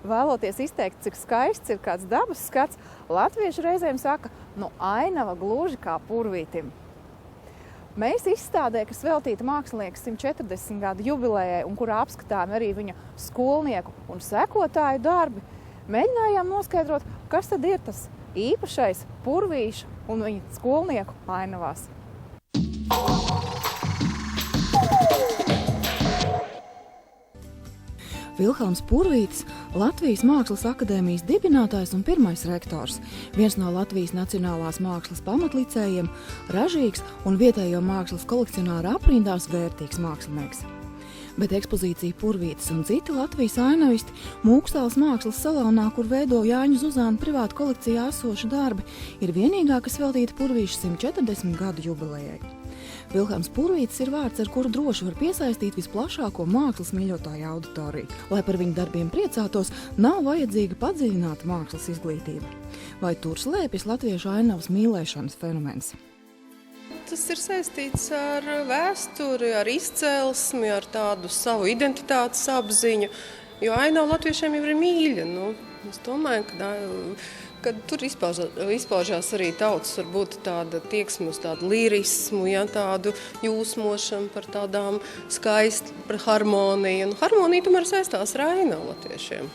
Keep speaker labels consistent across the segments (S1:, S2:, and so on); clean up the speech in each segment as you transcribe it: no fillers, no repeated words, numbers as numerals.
S1: vēloties izteikt, cik skaists ir kāds dabas skats, latvieši reizēm saka, ainava gluži kā purvītim. Mēs izstādē, kas veltīta mākslinieka 140 gadu jubilejai un kurā apskatām arī viņa skolnieku un sekotāju darbi, mēģinājām noskaidrot, kas tad ir tas īpašais purvīša un viņa skolnieku ainavās.
S2: Vilhelms Purvītis, Latvijas Mākslas akadēmijas dibinātājs un pirmais rektors, viens no Latvijas Nacionālās mākslas pamatlicējiem, ražīgs un vietējo mākslas kolekcionāra aprindās vērtīgs mākslinieks. Bet ekspozīcija Purvītis un citi Latvijas ainavisti Mūkstāles mākslas salonā, kur veido Jāņu Zuzāna privāta kolekcijā esoši darbi, ir vienīgā, kas veltīta Purvīša 140 gadu jubilejai. Vilhelms Purvītis ir vārds, ar kuru droši var piesaistīt visplašāko mākslas mīļotāju auditoriju. Lai par viņu darbiem priecātos, nav vajadzīga padziļināta mākslas izglītība. Vai tur slēpjas latviešu ainavas mīlēšanas fenomens?
S3: Tas ir saistīts ar vēsturi, ar izcelsmi, ar tādu savu identitātes apziņu, jo ainava latviešiem jau ir mīļa. Es domāju, ka tur izpaužās arī tautas varbūt tāda tieksme uz tādu lirismu, tādu jūsmošanu par tādām skaistu, par harmoniju. Harmonija tomēr saistās ar ainavu latviešiem.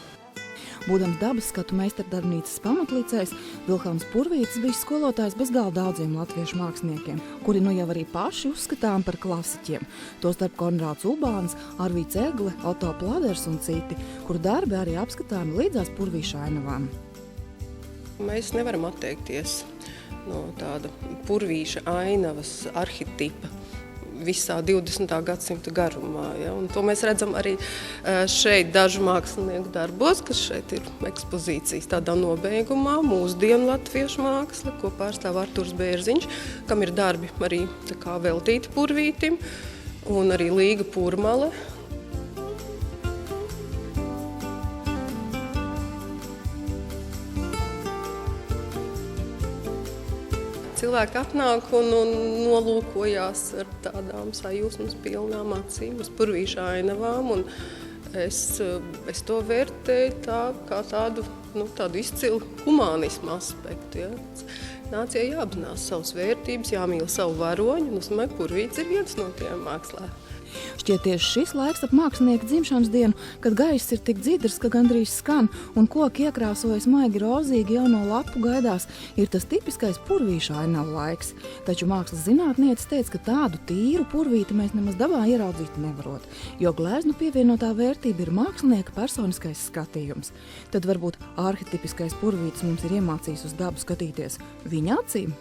S2: Būdams dabas skatu meistardarbnīcas pamatlicējs, Vilhelms Purvītis bija skolotājs bezgalā daudziem latviešu māksliniekiem, kuri jau arī paši uzskatām par klasiķiem. Tostarp Konrāds Ubāns, Arvīds Egle, Oto Pladers un citi, kuru darbi arī apskatāmi līdzās Purvīša ainavām.
S3: Mēs nevaram atteikties no tāda Purvīša ainavas arhetipa visā 20. gadsimta garumā. Un to mēs redzam arī šeit dažu mākslinieku darbos, kas šeit ir ekspozīcijas tādā nobeigumā, mūsdienu latviešu māksla, ko pārstāv Arturs Bērziņš, kam ir darbi arī veltīti Purvītim, un arī Līga Purmale. Cilvēki atnāk un nolūkojās ar tādām sajūsmas pilnām acīm uz Purvīša ainavām, un es to vērtēju kā tādu izcilu humānismu aspektu. Nācijai jāapzinās savas vērtības, jāmīl savu varoņu, un es domāju, Purvītis ir viens no tiem mākslā.
S2: Šķiet tieši šis laiks ap mākslinieka dzimšanas dienu, kad gaiss ir tik dzidrs, ka gandrīz skan, un koki iekrāsojas maigi rozīgi jau no lapu gaidās, ir tas tipiskais Purvīša ainavu laiks. Taču mākslas zinātnieces teica, ka tādu tīru purvīti mēs nemaz dabā ieraudzīt nevarot, jo gleznu pievienotā vērtība ir mākslinieka personiskais skatījums. Tad varbūt arhetipiskais Purvītis mums ir iemācījis uz dabu skatīties viņa acīm?